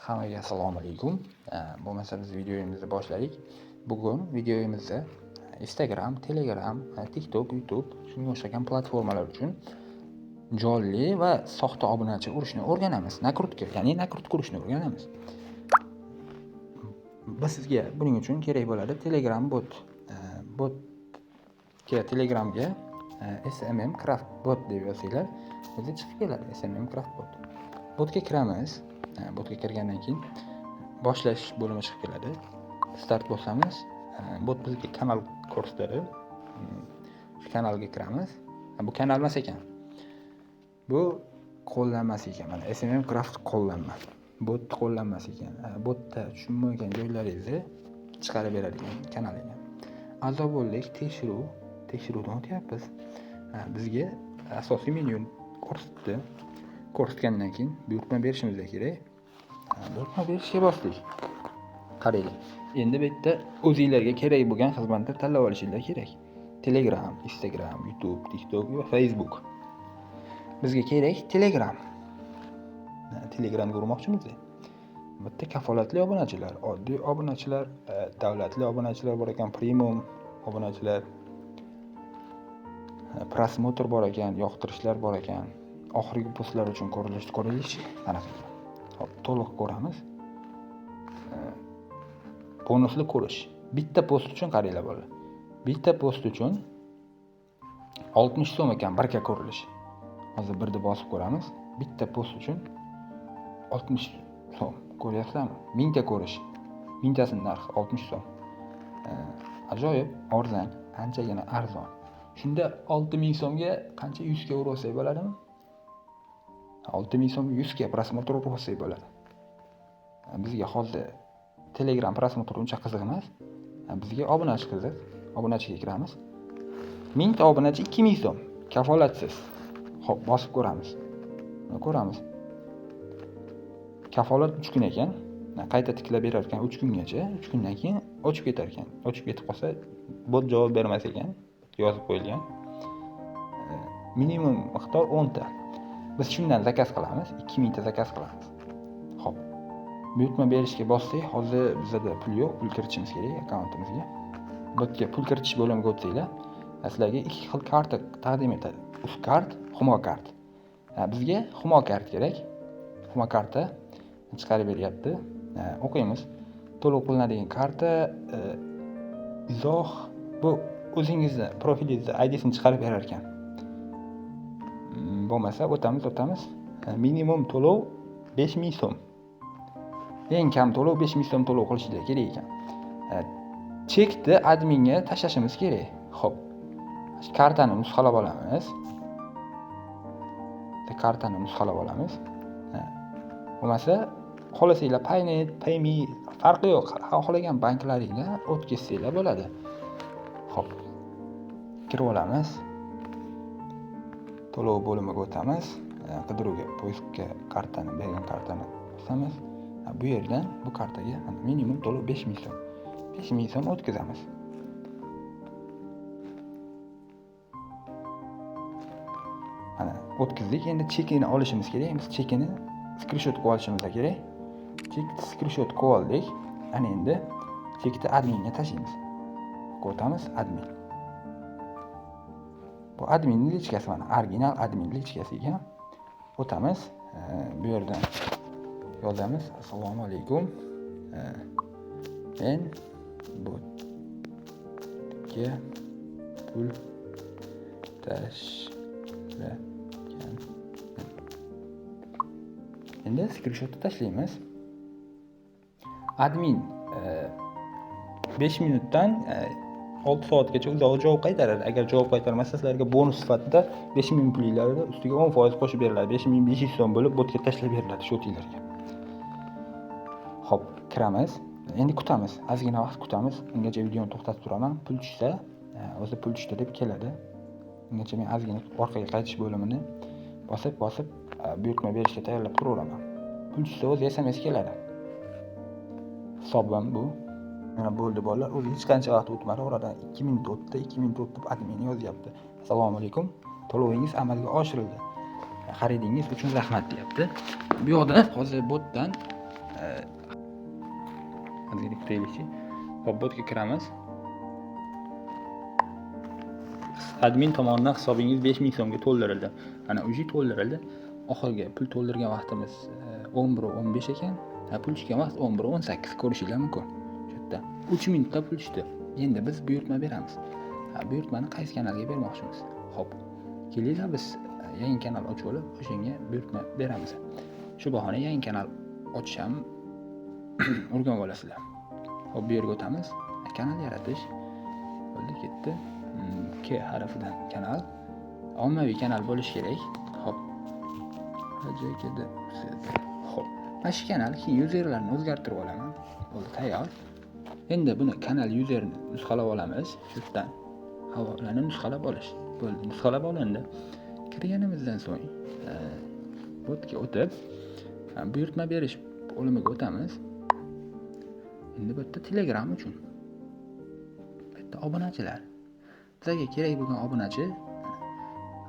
Hammaga assalomu alaykum. Bo'lmasa biz videomizni boshladik. Bugun videomizda Instagram, Telegram, TikTok, YouTube shunga o'xshagan platformalar uchun jonli va soxta obunachi urishni o'rganamiz. Nakrutka, ya'ni nakrutka urishni o'rganamiz. Biz sizga buning uchun kerak bo'ladi Telegram bot. Telegramga SMM Craft bot deb yozsanglar, o'zi chiqib keladi SMM Craft bot. Botga kiramiz. Botga kirgandan keyin boshlash bo'limi chiqib keladi. Start bosamiz. Bot bizga kanal ko'rsatadi. Shu kanalga kiramiz. Bu kanal emas ekan. Bu qo'llanmasi ekan. Mana SMM Craft qo'llanma. Bot qo'llanmasi ekan. Botda tushunmagan joylaringizni chiqarib beradigan kanal ekan. A'zo bo'ldik, tekshiruvdan o'tyapmiz. Bizga asosiy menyuni ko'rsatdi. Ko'rsatgandan keyin buyurtma berishimiz kerak. Buyurtma berishga bosdik. Qaranglar. Endi bu yerda o'zingizlarga kerak bo'lgan xizmatni tanlab olishingiz kerak. Telegram, Instagram, YouTube, TikTok va Facebook. Bizga kerak Telegram. Telegramga urmoqchimiz. Bitta kafolatli obunachilar, oddiy obunachilar, davlatli obunachilar bor ekan, premium obunachilar, prosmotr bor ekan, yoqtirishlar bor ekan. Oxirgi postlar uchun ko'rilish qanaqa. Hop, to'liq ko'ramiz. Bonusli ko'rish. Bitta post uchun qaranglar bolalar. Bitta post uchun 60 so'm ekan barka ko'rilish. Hozir birni bosib ko'ramiz. Bitta post uchun 60 so'm. Ko'ryapsizlarmi? 1000 ta ko'rish. 1000 tasining narxi 60 so'm. Ajoyib, arzon, anchagina arzon. Shunda 6000 so'mga qancha 100 ga ursak bo'ladimi? 6000 so'm 100 ga prosmotr ursak bo'ladi. Bizga hozir Telegram prosmotr uncha qiziq emas. Bizga obunachi qiziq. Obunachiga kiramiz. 1000 ta obunachi 2000 so'm. Kafolatsiz. Xo'p, bosib ko'ramiz. Ko'ramiz. Kafolat 3 kun ekan. Qayta tiklab berar ekan 3 kungacha. 3 kundan keyin o'chib ketar ekan. O'chib ketib qolsa, bot javob bermas ekan. Yozib qo'yilgan. Minimum miqdor 10 ta. Biz shundan zakaz qilamiz, 2000 ta zakaz qilamiz. Xo'p. Buyurtma berishga bossak, hozir bizda pul yo'q, pul kiritishimiz kerak akkauntimizga. Botga pul kiritish bo'limiga o'tsanglar, sizlarga ikki xil karta taqdim etadi. Uz kart, Humo kart. Bizga Humo kart kerak. Humo karta chiqarib beryapti. O'qiymiz. To'liq qo'llanadigan karta, izoh, bu o'zingizni profilingizni ID'sini chiqarib berar ekan. Bo'lmasa o'tamiz. Minimum to'lov 5000 so'm. Eng kam to'lov 5000 so'm to'lov qilishingiz kerak ekan. Chekni adminga tashlashimiz kerak. Xo'p. Kartani nusxalab olamiz. Bo'lmasa xohlasanglar Paynet, Payme farqi yo'q. Xohlagan banklaringga o'tkazsanglar bo'ladi. Xo'p. Kirib olamiz. To'lov bo'limiga o'tamiz. Qidiruvga, poyezga kartani, bergan kartani bosamiz. Bu yerdan bu kartaga minimum to'lov 5000 so'm. 5000 so'm o'tkazamiz. Mana o'tkazdik. Endi chekini olishimiz kerak. Biz chekini screenshot qilib olishimiz kerak. Chekni screenshot qilib oldik. Ana endi chekni adminga tashlaymiz. O'tamiz admin. Bu admin lichkasi mana, original admin lichkasi ekan. O'tamiz. Bu yerdan yozamiz. Assalomu alaykum. Men botga pul tashlagan. Endi screenshotni tashlaymiz. Admin 5 minutdan 6 soatgacha uzoq javob qaytaradi. Agar javob qaytarmasa, sizlarga bonus sifatida 5000 pulinglarni ustiga 10% qo'shib beriladi. 5500 so'm bo'lib botga tashlab beriladi shotinglarga. Xo'p, kiramiz. Endi kutamiz. Ozgina vaqt kutamiz. Ungacha videoni to'xtatib turaman. Pul tushsa, o'zi pul tushdi deb keladi. Ungacha men ozgina orqaga qaytish bo'limini bosib buyurtma berishga tayyorlab turaveraman. Pul tushsa o'zi SMS keladi. Hisobim bu. Mana bo'ldi bolalar. O'zi hech qancha vaqt o'tmadi. Oradan 2 minut o'tdi. 2 minut o'tib admin yozyapti. Assalomu alaykum. To'lovingiz amalga oshirildi. Xaridingiz uchun rahmat deyapti. Bu yoqda hozir botdan Ozgina kutaylikchi. Hop, botga kiramiz. Admin tomonidan hisobingiz 5000 so'mga to'ldirildi. Ana uji to'ldirildi. Oxirgi pul to'ldirgan vaqtimiz 11:15 ekan. Pul tushgan vaqt 11:18 ko'rishinglar mumkin. Shu yerda 3 minutda pul tushdi. Endi biz buyurtma beramiz. Buyurtmani qaysi kanalga bermoqchimiz? Hop. Kelinglar biz yangi kanal ochib olib, o'shanga buyurtma beramiz. Shu bahona yangi kanal ochsam o'rganib olasizlar. Hop, bu yerga o'tamiz. Kanal yaratish. Bo'ldi, ketdi. K harfidan kanal. Ommaviy kanal bo'lishi kerak. Hop. Hajkada. Hop. Mana shu kanal yuzerlarni o'zgartirib olaman. Bo'ldi, tayyor. Endi buni kanal yuzerini nusxalab olamiz. Shu yerdan havolani nusxalab olish. Bo'ldi, nusxalab olindi. Kirganimizdan so'ng botga o'tib buyurtma berish bo'limiga o'tamiz. Endi bu yerda Telegram uchun. Bu yerda obunachilar. Bizga kerak bo'lgan obunachi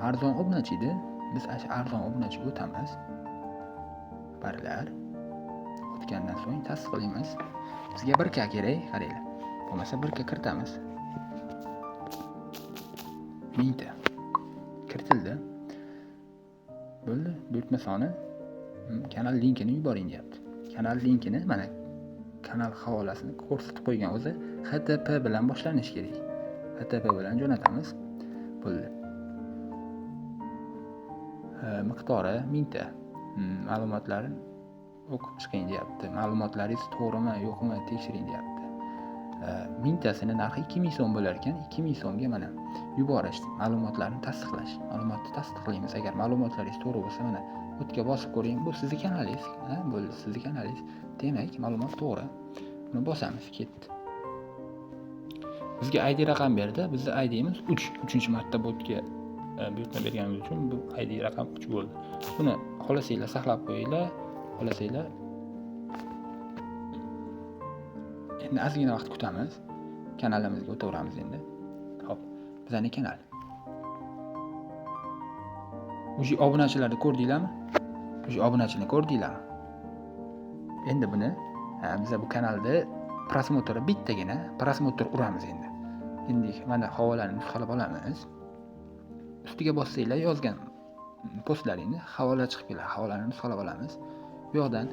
arzon obunachi edi. Biz arzon obunachiga o'tamiz. Barlar. O'tgandan so'ng tasdiqlaymiz. Bizga 1K kerak, qaranglar. Bo'lmasa 1K kiritamiz. 1000 ta kiritildi. Bo'ldi, buyurtma soni kanal linkini yuboring deyapti. Kanal linkini mana kanal havolasini ko'rsatib qo'ygan o'zi HTTP bilan boshlanishi kerak. HTTP bilan jo'natamiz. Bo'ldi. Miqdori 1000 ta. Ma'lumotlarni o'qib chiqing deyapti. Ma'lumotlaringiz to'g'rimi, yo'qmi tekshiring deyapti. 1000 tasini narxi 2000 so'm bo'lar ekan, 2000 so'mga mana yuborish, ma'lumotlarni tasdiqlash. Ma'lumotni tasdiqlaymiz. Agar ma'lumotlaringiz to'g'ri bo'lsa, mana o'tga bosib ko'ring. Bu sizning kanalingiz, bo'ldi, sizning kanalingiz. Demak, ma'lumot to'g'ri. Buni bosamiz, ketdi. Bizga ID raqam berdi. Bizning IDimiz 3. 3-marta botga buyurtma berganimiz uchun bu ID raqam 3 bo'ldi. Buni xohlasanglar saqlab qo'yinglar, xohlasanglar endi ozgina vaqt kutamiz. Kanalimizga o'taveramiz endi. Hop, bizning kanal. Uji obunachilarni ko'rdinglarmi? Uji obunachini ko'rdinglarmi? Endi buni biz bu kanalda prosmotr bittagina prosmotr uramiz endi. Endi mana havolani nusxalab olamiz. Ustiga bossanglar yozgan postlaringni havola chiqib keladi. Havolani nusxalab olamiz. Bu yoqdan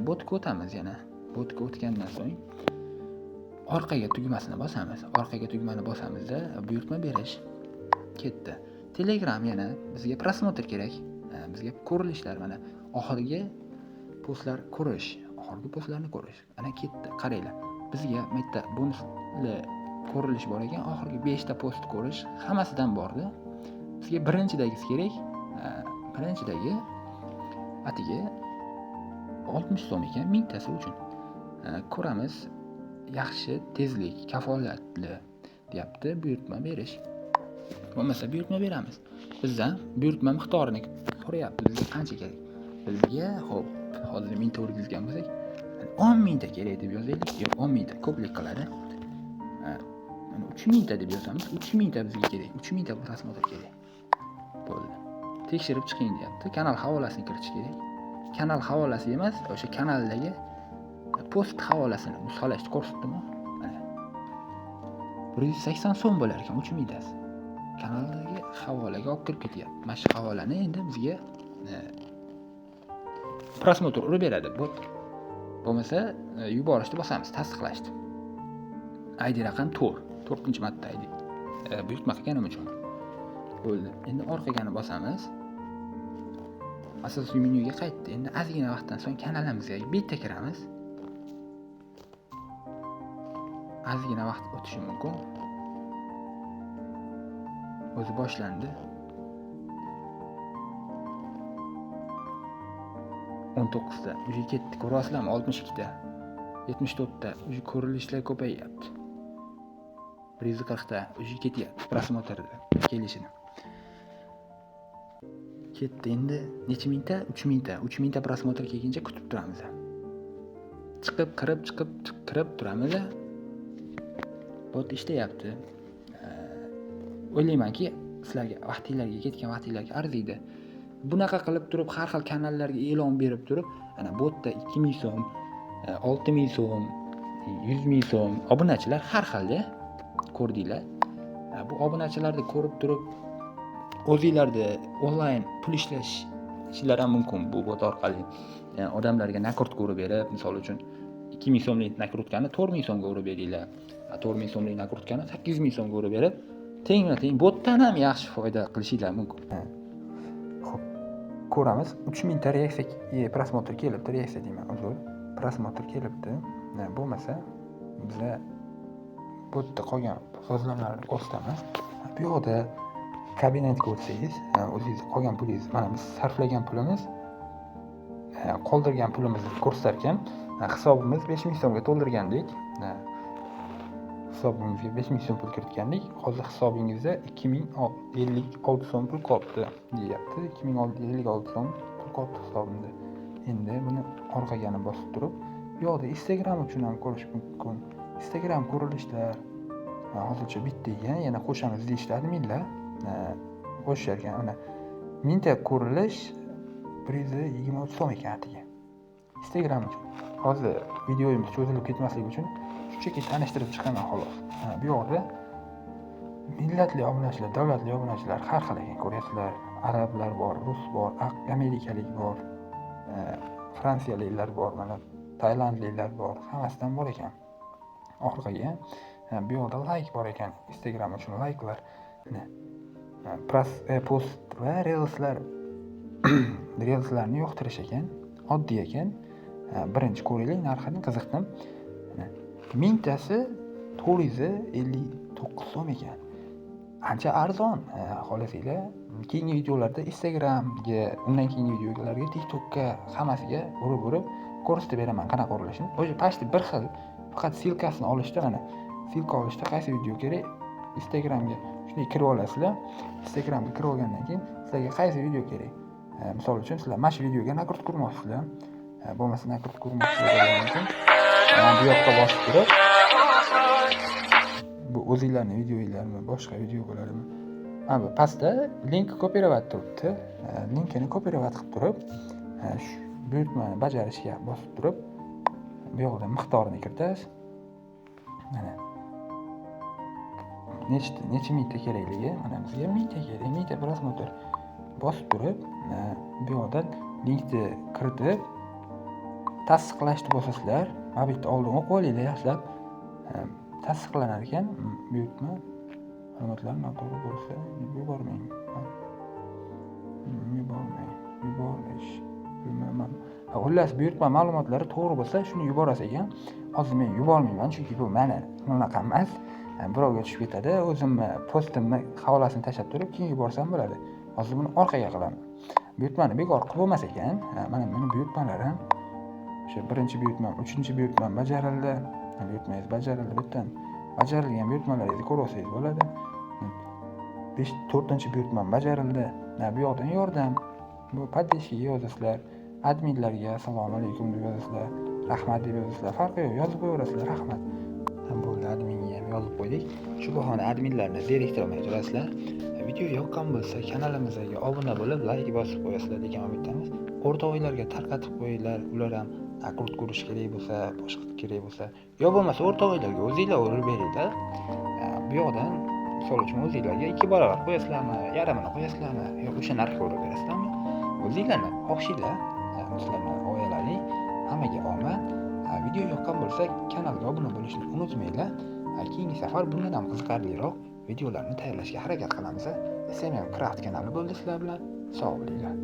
botga o'tamiz yana. Botga o'tgandan so'ng orqaga tugmasini bosamiz. Orqaga tugmani bosamizda buyurtma berish ketdi. Telegram yana bizga prosmotr kerak. Bizga ko'rilishlar mana oxirgi postlar ko'rish, oxirgi postlarni ko'rish. Ana ketdi. Qaranglar. Bizga bu yerda bonusli ko'rilish bor ekan, oxirgi 5 ta post ko'rish hammasidan bordi. Bizga birinchidagisi kerak. Birinchidagi atiga 60 so'm ekan 1000 tasi uchun. Ko'ramiz. Yaxshi, tezlik, kafolatli deyapti, buyurtma berish. Bo'lmasa buyurtma beramiz. Bizdan buyurtma miqdorini so'rayapti. Bizga qancha kerak? Bizga hop, hozir 1000 ta o'rgizgan bo'lsak, 10000 ta kerak deb yozaylik. Yo'q, 10000 ta ko'plik qiladi. Mana 3000 ta deb yozamiz. 3000 ta bizga kerak. 3000 ta prosmotr kerak. Bo'ldi. Tekshirib chiqing deyapti. Kanal havolasini kiritish kerak. Kanal havolasi emas, o'sha kanaldagi post havolasini nusxalashni ko'rsatdimi? Mana 180 so'm bo'lar ekan 3000 tasi. Kanaldagi havolaga olib kirib ketyapti. Mana shu havolani endi bizga prosmotr urib beradi bot. Bo'lmasa yuborishni bosamiz, tasdiqlashni. ID raqam 4-marta ID. Buyurtma qilganim uchun. Bo'ldi. Endi orqagani bosamiz. Asosiy menyuga qaytdi. Endi ozgina vaqtdan so'ng kanalimizga bitta kiramiz. Ozgina vaqt o'tishi mumkin. O'zi boshlandi. 19 ta. Uji ketdi. Ko'rasizlarmi? 62 ta. 74 ta. Uji ko'rilishlar ko'payyapti. 140 ta. Uji ketyapti. Prosmotrda kelishini. Ketdi endi necha mingta? 3000 ta. 3000 ta prosmotr kelguncha kutib turamiz. Chiqib, kirib turamiz. Bot ishlayapti. O'ylaymanki, sizlarga vaqtinglarga ketgan vaqtinglarga arziydi. Bunaqa qilib turib, har xil kanallarga e'lon berib turib, ana botda 2000 so'm, 6000 so'm, 100 000 so'm obunachilar har xilda. Ko'rdinglar. Bu obunachilarni ko'rib turib o'zingizlarda onlayn pul ishlashingiz ham mumkin bu bot orqali. Odamlarga nakrutka urib berib, misol uchun 2000 so'mlik nakrutkani 4000 so'mga urib beringlar. 4000 so'mlik nakrutkani 8000 so'mga urib berib, tengma-teng botdan ham yaxshi foyda qilishingiz mumkin. Xo'p, ko'ramiz. 3000 ta reaksiya prosmotr kelibdi, reaksiya deyman, uzr. Prosmotr kelibdi. Bo'lmasa bizlar botda qolgan sozlanmalarni ko'rsatamiz. Bu yoqda kabinetga o'tsangiz, o'zingiz qolgan pulingiz, mana biz sarflagan pulimiz, qoldirgan pulimizni ko'rsatar ekan. Hisobimiz 5000 so'mga to'ldirgandik. Hisobimizga 5000 so'm pul kiritgandik. Hozir hisobingizda 2056 so'm pul qolibdi, deyapti. 2056 so'm pul qolibdi hisobimda. Endi buni orqagani bosib turib, bu yoqda Instagram uchun ham ko'rish mumkin. Instagram ko'rilishlar hozircha bitta ekan, yana qo'shamiz deyishladi millar. Qo'shishar ekan. Mana mingta ko'rilish 123 so'm ekan atiga. Instagram uchun. Hozir videomiz cho'zilib ketmasligi uchun shunchaki tanishtirib chiqaman xolos. Bu yoqda millatli obunachilar, davlatli obunachilar har xil ekan, ko'ryapsizlar. Arablar bor, rus bor, amerikalik bor, fransiyaliklar bor, mana tailandliklar bor, hammasidan bor ekan. Orqaga bu yoqda like bor ekan, Instagram uchun like'lar. Post va reelslarni yoqtirish ekan, oddiy ekan. Birinchi ko'ringlar, narxini qiziqdim. Mingtasi 459 so'm ekan. Ancha arzon, xolasizlar. Keyingi videolarda Instagramga, undan keyingi videolarga, TikTokka, hammasiga urib ko'rsatib beraman qanaqa qurilishini. O'sha pastda bir xil, faqat silkasini olishda, mana silka olishda qaysi video kerak, Instagramga shunday kirib olasizlar. Instagramga kirib olgandan keyin sizlarga qaysi video kerak? Misol uchun sizlar mana shu videoga nakrutka urmoqchisizlar. Bo'lmasa nakrutka urmoqchilar uchun bu yoqqa bosib turib, bu o'zingizlarning videolarmi, boshqa video bo'ladimi? Mana bu pastda link kopirovat turibdi. Linkini kopirovat qilib turib, shu buyurtmani bajarishga bosib turib, bu yoqda miqdorini kiritasiz. Mana necha mingta kerakligi, mana bizga mingta kerak, mingta prosmotr bosib turib, bu yoqdan linkni kiritib tasdiqlashni bosasizlar. Mana bu yerda oldin o'qib olinglar yaxshilab. Tasdiqlanar ekan, buyurtma ma'lumotlarni noto'g'ri bo'lsa yubormang. Yuborish. Bilmayman. Xullas buyurtma ma'lumotlari to'g'ri bo'lsa, shuni yuborasiz ekan. Hozir men yubormayman, chunki bu meni unaqa emas. Birovga tushib ketadi. O'zimni postimni havolasini tashlab turib, keyin yuborsam bo'ladi. Hozir buni orqaga qilaman. Buyurtmani bekor qilib bo'lmas ekan. Mana meni buyurtmalarim. O'sha birinchi buyurtmam, uchinchi buyurtmam bajarildi. Buyurtmangiz bajarildi. Bittan bajarilgan buyurtmalaringizni ko'rsangiz bo'ladi. 4-chi buyurtmam bajarildi. Bu yoqdan yordam. Bu podpishkaga yozasizlar. Adminlarga assalomu alaykum deb yozasizlar. Rahmat deb yozasizlar. Farqi yo'q, yozib qo'yaverasizlar. Rahmat. Bo'ldi, adminga ham yozib qo'ydik. Shu bahona adminlarni zeriktirmay turasizlar. Video yoqqan bo'lsa kanalimizga obuna bo'lib, like bosib qo'yasizlar degan umiddamiz. O'rtoqlarga tarqatib qo'yinglar. Ular ham akurt ko'rish kerak bo'lsa, boshqa kerak bo'lsa, yo bo'lmasa o'rtoqlarga o'zingizlar urib beringlar. Bu yoqdan misol uchun o'zingizlarga 2 barobar qo'yasizlarmi, yarmini qo'yasizlarmi, yo o'sha narxga urib berasizlarmi? O'zingizlarni xohishinglar, sizlarning g'oyalaring hammaga omad. Video yoqqan bo'lsa kanalga obuna bo'lishni unutmanglar. Keyingi safar bundan ham qiziqarliroq videolarni tayyorlashga harakat qilamiz. SMM Craft kanali bo'ldi sizlar bilan. Sog' bo'linglar.